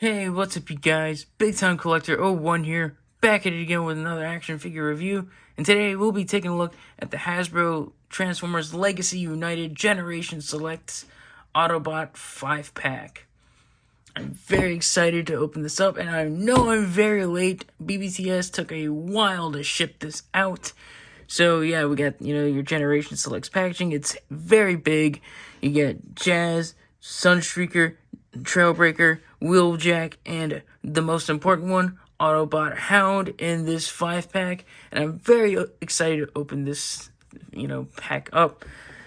Hey, what's up, you guys? Big Time Collector 01 here, back at it again with another action figure review. And today we'll be taking a look at the Hasbro Transformers Legacy United Generation Selects Autobot 5-pack. I'm very excited to open this up, and I know I'm very late. BBTS took a while to ship this out. So yeah, we got, your Generation Selects packaging. It's very big. You get Jazz, Sunstreaker, Trailbreaker, Wheeljack, and the most important one, Autobot Hound in this 5-pack. And I'm very excited to open this, pack up.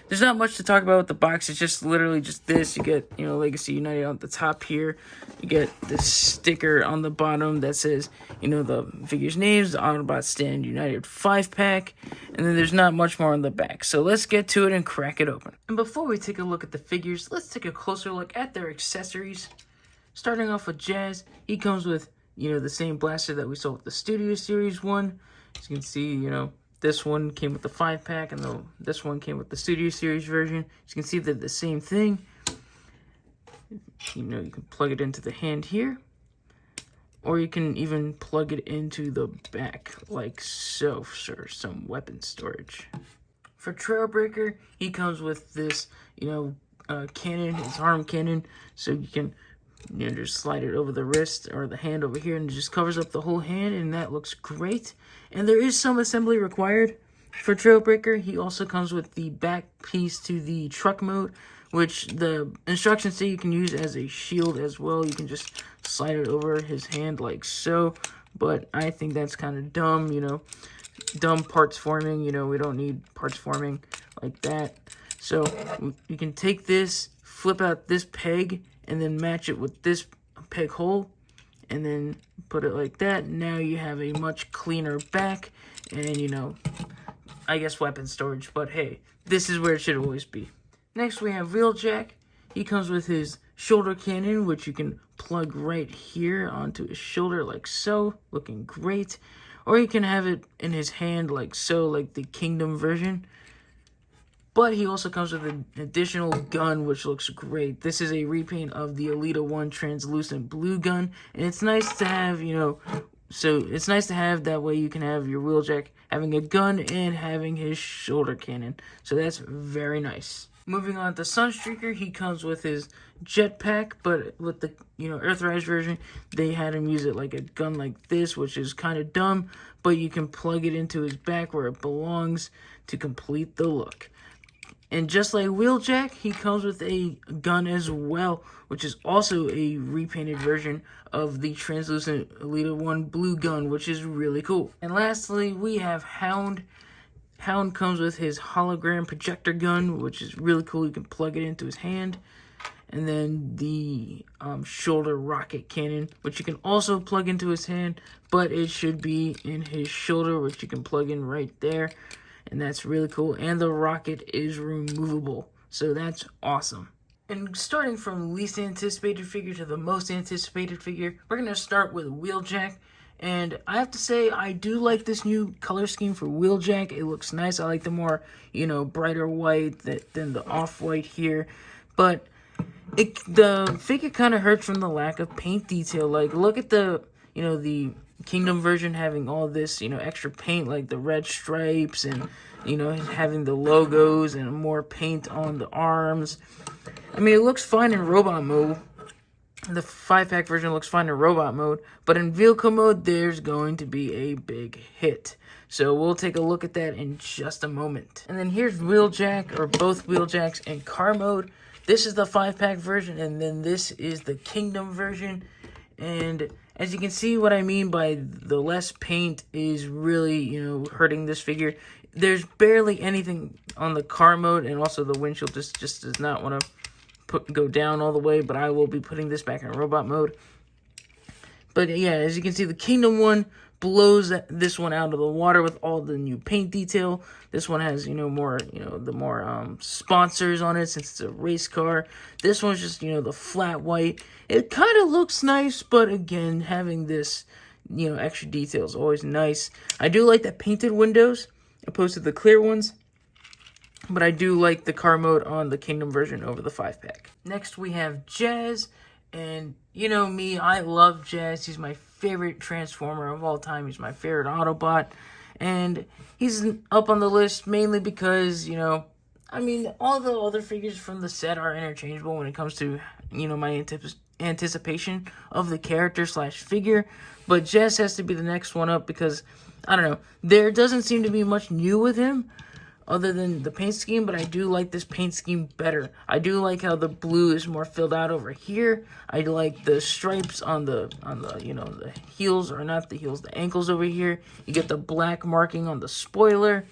There's not much to talk about with the box. It's just literally just this. You get, Legacy United on the top here. You get this sticker on the bottom that says, the figure's names, the Autobot Stand United 5-pack. And then there's not much more on the back. So let's get to it and crack it open. And before we take a look at the figures, let's take a closer look at their accessories. Starting off with Jazz, he comes with, the same blaster that we saw with the Studio Series one. As you can see, this one came with the 5-pack, and this one came with the Studio Series version. As you can see, they're the same thing. You can plug it into the hand here, or you can even plug it into the back, like so, for some weapon storage. For Trailbreaker, he comes with this, cannon, his arm cannon, so you can, just slide it over the wrist or the hand over here, and it just covers up the whole hand, and that looks great. And there is some assembly required for Trailbreaker. He also comes with the back piece to the truck mode, which the instructions say you can use as a shield as well. You can just slide it over his hand like so, but I think that's kind of dumb, dumb parts forming. We don't need parts forming like that. So you can take this, flip out this peg, and then match it with this peg hole, and then put it like that. Now you have a much cleaner back, and I guess weapon storage, but hey, this is where it should always be. Next we have Wheeljack. He comes with his shoulder cannon, which you can plug right here onto his shoulder like so, looking great. Or you can have it in his hand like so, like the Kingdom version. But he also comes with an additional gun, which looks great. This is a repaint of the Elita 1 translucent blue gun. And it's nice to have, so it's nice to have that way you can have your Wheeljack having a gun and having his shoulder cannon. So that's very nice. Moving on to Sunstreaker, he comes with his jetpack, but with the, Earthrise version, they had him use it like a gun like this, which is kind of dumb, but you can plug it into his back where it belongs to complete the look. And just like Wheeljack, he comes with a gun as well, which is also a repainted version of the translucent Elita 1 blue gun, which is really cool. And lastly, we have Hound. Hound comes with his hologram projector gun, which is really cool. You can plug it into his hand. And then the shoulder rocket cannon, which you can also plug into his hand, but it should be in his shoulder, which you can plug in right there. And that's really cool. And the rocket is removable, so that's awesome. And starting from least anticipated figure to the most anticipated figure, we're going to start with Wheeljack. And I have to say, I do like this new color scheme for Wheeljack. It looks nice. I like the more, brighter white than the off-white here. But the figure kind of hurts from the lack of paint detail. Like, look at the, the Kingdom version having all this, extra paint, like the red stripes and, having the logos and more paint on the arms. I mean, it looks fine in robot mode. The 5-pack version looks fine in robot mode, but in vehicle mode, there's going to be a big hit. So we'll take a look at that in just a moment. And then here's Wheeljack, or both Wheeljacks in car mode. This is the 5-pack version, and then this is the Kingdom version. And as you can see, what I mean by the less paint is really, hurting this figure. There's barely anything on the car mode, and also the windshield just does not want to go down all the way, but I will be putting this back in robot mode. But yeah, as you can see, the Kingdom one blows this one out of the water with all the new paint detail. This one has, more, the more sponsors on it since it's a race car. This one's just, the flat white. It kind of looks nice, but again, having this, extra detail is always nice. I do like the painted windows opposed to the clear ones, but I do like the car mode on the Kingdom version over the 5-pack. Next, we have Jazz. And you know me, I love Jazz. He's my favorite Transformer of all time. He's my favorite Autobot. And he's up on the list mainly because, you know, I mean, all the other figures from the set are interchangeable when it comes to, you know, my anticipation of the character slash figure. But Jess has to be the next one up because, I don't know, there doesn't seem to be much new with him other than the paint scheme, but I do like this paint scheme better. I do like how the blue is more filled out over here. I like the stripes on the you know, the heels, or not the heels, the ankles over here. You get the black marking on the spoiler.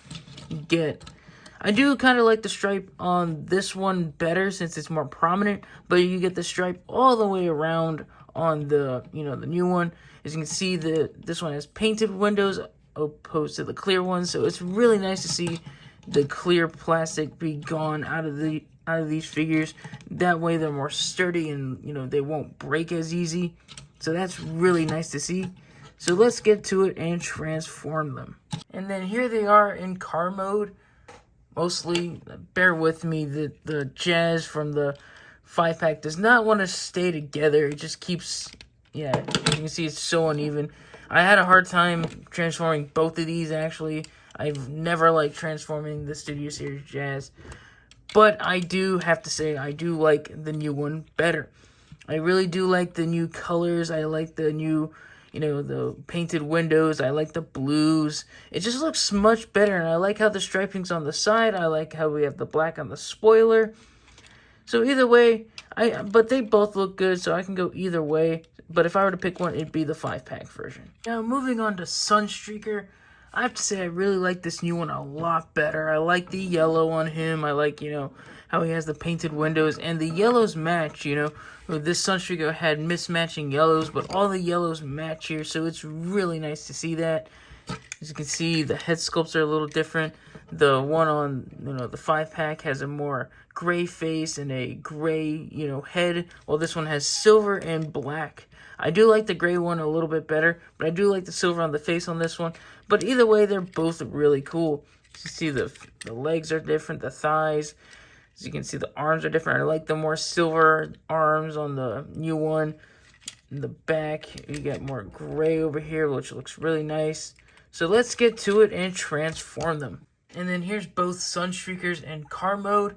I do kind of like the stripe on this one better since it's more prominent, but you get the stripe all the way around on the, you know, the new one. As you can see, this one has painted windows opposed to the clear ones, so it's really nice to see the clear plastic be gone out of these figures. That way they're more sturdy and, you know, they won't break as easy. So that's really nice to see. So let's get to it and transform them. And then here they are in car mode. Mostly, bear with me, the Jazz from the 5-pack does not want to stay together. It just keeps, yeah, you can see it's so uneven. I had a hard time transforming both of these, actually. I've never liked transforming the Studio Series Jazz. But I do have to say, I do like the new one better. I really do like the new colors. I like the new, you know, the painted windows. I like the blues. It just looks much better. And I like how the striping's on the side. I like how we have the black on the spoiler. So either way, but they both look good, so I can go either way. But if I were to pick one, it'd be the 5-pack version. Now, moving on to Sunstreaker. I have to say I really like this new one a lot better. I like the yellow on him. I like, you know, how he has the painted windows. And the yellows match, you know. This Sunstreaker had mismatching yellows, but all the yellows match here. So it's really nice to see that. As you can see, the head sculpts are a little different. The one on, you know, the 5-pack has a more gray face and a gray, you know, head. While this one has silver and black. I do like the gray one a little bit better, but I do like the silver on the face on this one. But either way, they're both really cool. You see the legs are different, the thighs. As you can see, the arms are different. I like the more silver arms on the new one. In the back, you get more gray over here, which looks really nice. So let's get to it and transform them. And then here's both Sunstreakers in car mode.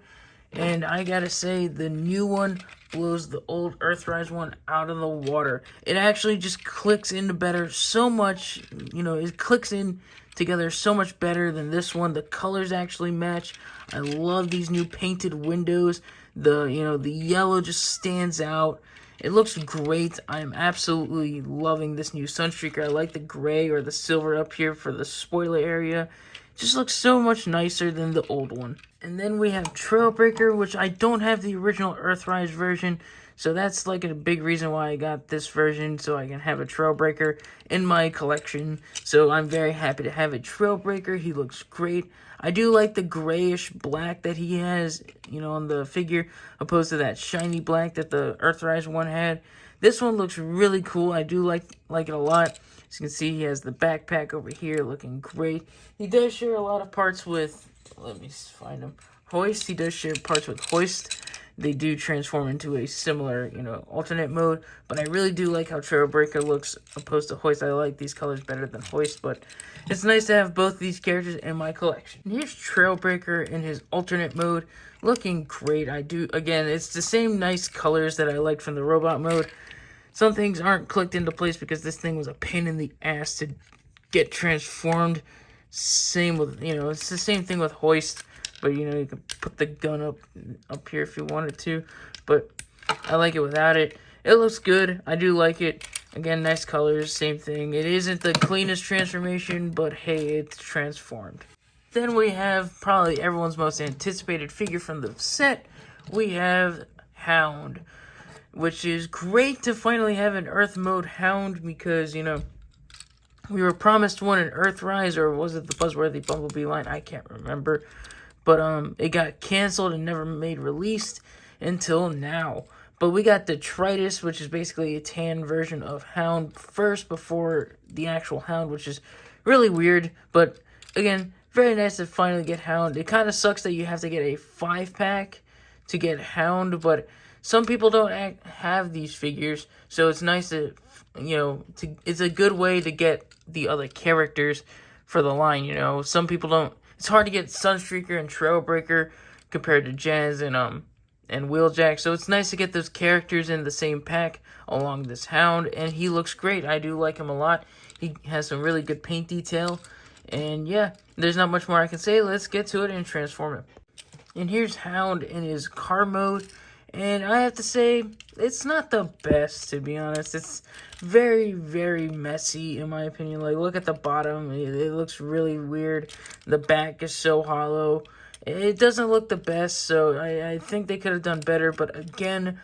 And I gotta say, the new one blows the old Earthrise one out of the water. It actually just clicks into better so much, you know, it clicks in together so much better than this one. The colors actually match. I love these new painted windows. The, you know, the yellow just stands out. It looks great. I'm absolutely loving this new Sunstreaker. I like the gray or the silver up here for the spoiler area. It just looks so much nicer than the old one. And then we have Trailbreaker, which I don't have the original Earthrise version. So that's like a big reason why I got this version, so I can have a Trailbreaker in my collection. So I'm very happy to have a Trailbreaker. He looks great. I do like the grayish black that he has, you know, on the figure, opposed to that shiny black that the Earthrise one had. This one looks really cool. I do like it a lot. As you can see, he has the backpack over here looking great. He does share a lot of parts with, let me find him, Hoist. He does share parts with Hoist. They do transform into a similar, you know, alternate mode. But I really do like how Trailbreaker looks opposed to Hoist. I like these colors better than Hoist, but it's nice to have both these characters in my collection. And here's Trailbreaker in his alternate mode, looking great. Again, it's the same nice colors that I liked from the robot mode. Some things aren't clicked into place because this thing was a pain in the ass to get transformed. Same with, you know, it's the same thing with Hoist. But, you know, you can put the gun up here if you wanted to. But I like it without it. It looks good. I do like it. Again, nice colors, same thing. It isn't the cleanest transformation, but hey, it's transformed. Then we have probably everyone's most anticipated figure from the set. We have Hound, which is great to finally have an Earth mode Hound because, you know, we were promised one in Earthrise, or was it the Buzzworthy Bumblebee line? I can't remember. But it got canceled and never made released until now. But we got Detritus, which is basically a tan version of Hound first before the actual Hound, which is really weird. But again, very nice to finally get Hound. It kind of sucks that you have to get a 5-pack to get Hound, but some people don't have these figures, so it's nice to, it's a good way to get the other characters for the line, Some people don't, it's hard to get Sunstreaker and Trailbreaker compared to Jazz and Wheeljack, so it's nice to get those characters in the same pack along this Hound, and he looks great. I do like him a lot. He has some really good paint detail, and yeah, there's not much more I can say. Let's get to it and transform him. And here's Hound in his car mode, and I have to say, it's not the best, to be honest. It's very, very messy, in my opinion. Like, look at the bottom. It looks really weird. The back is so hollow. It doesn't look the best, so I think they could have done better. But again,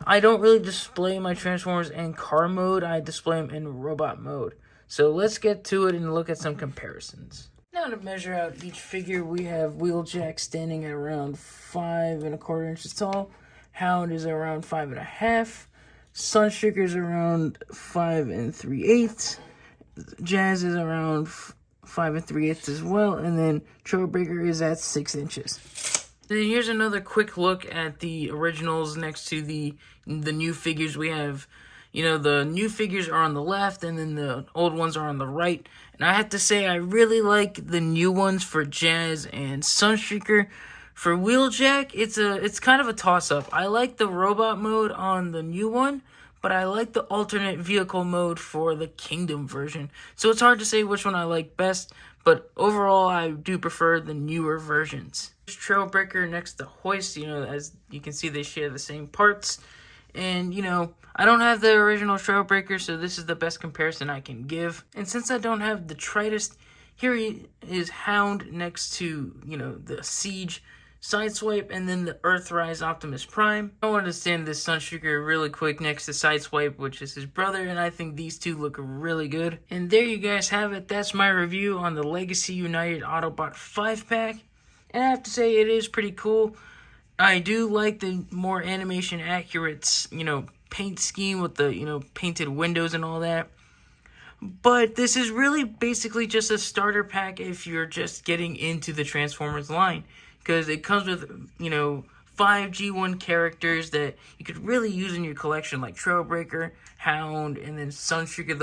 I don't really display my Transformers in car mode. I display them in robot mode. So let's get to it and look at some comparisons. Now to measure out each figure, we have Wheeljack standing at around 5¼ inches tall. Hound is around 5½ Sunstreaker is around 5 3/8. Jazz is around 5 3/8 as well, and then Trailbreaker is at 6 inches. Then here's another quick look at the originals next to the new figures. We have, the new figures are on the left, and then the old ones are on the right. And I have to say, I really like the new ones for Jazz and Sunstreaker. For Wheeljack, it's kind of a toss-up. I like the robot mode on the new one, but I like the alternate vehicle mode for the Kingdom version. So it's hard to say which one I like best, but overall, I do prefer the newer versions. Trailbreaker next to Hoist, as you can see, they share the same parts. And, I don't have the original Trailbreaker, so this is the best comparison I can give. And since I don't have the Tritest, here he is Hound next to, the Siege Sideswipe, and then the Earthrise Optimus Prime. I want to stand this Sunstreaker really quick next to Sideswipe, which is his brother, and I think these two look really good. And there you guys have it. That's my review on the Legacy United Autobot 5-pack. And I have to say, it is pretty cool. I do like the more animation accurate, paint scheme with the, painted windows and all that. But this is really basically just a starter pack if you're just getting into the Transformers line. Because it comes with, 5 G1 characters that you could really use in your collection, like Trailbreaker, Hound, and then Sunstreaker.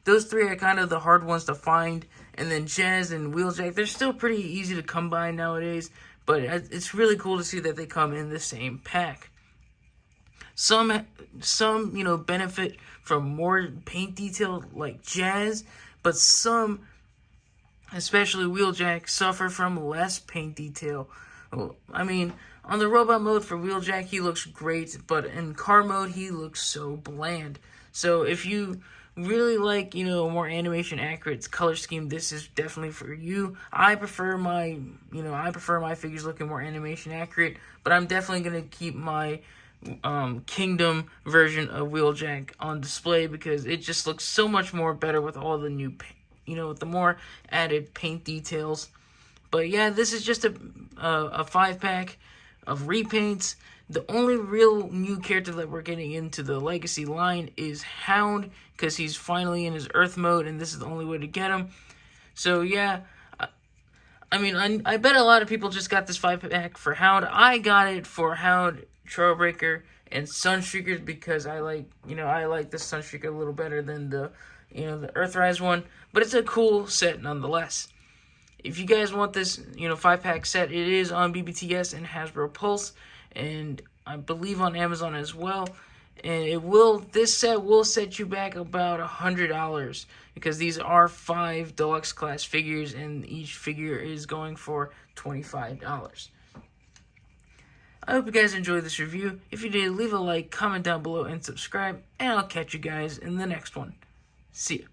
Those three are kind of the hard ones to find. And then Jazz and Wheeljack, they're still pretty easy to come by nowadays. But it's really cool to see that they come in the same pack. Some benefit from more paint detail like Jazz, but some, especially Wheeljack, suffer from less paint detail. I mean, on the robot mode for Wheeljack, he looks great, but in car mode, he looks so bland. So if you really like, a more animation accurate color scheme, this is definitely for you. I prefer my figures looking more animation accurate, but I'm definitely going to keep my Kingdom version of Wheeljack on display because it just looks so much more better with all the new paint. With the more added paint details. But yeah, this is just a 5-pack of repaints. The only real new character that we're getting into the Legacy line is Hound, because he's finally in his Earth mode, and this is the only way to get him. So yeah, I bet a lot of people just got this 5-pack for Hound. I got it for Hound, Trailbreaker, and Sunstreaker because I like the Sunstreaker a little better than the Earthrise one, but it's a cool set nonetheless. If you guys want this, 5-pack set, it is on BBTS and Hasbro Pulse, and I believe on Amazon as well. And this set will set you back about $100 because these are 5 deluxe class figures, and each figure is going for $25. I hope you guys enjoyed this review. If you did, leave a like, comment down below, and subscribe, and I'll catch you guys in the next one. See ya.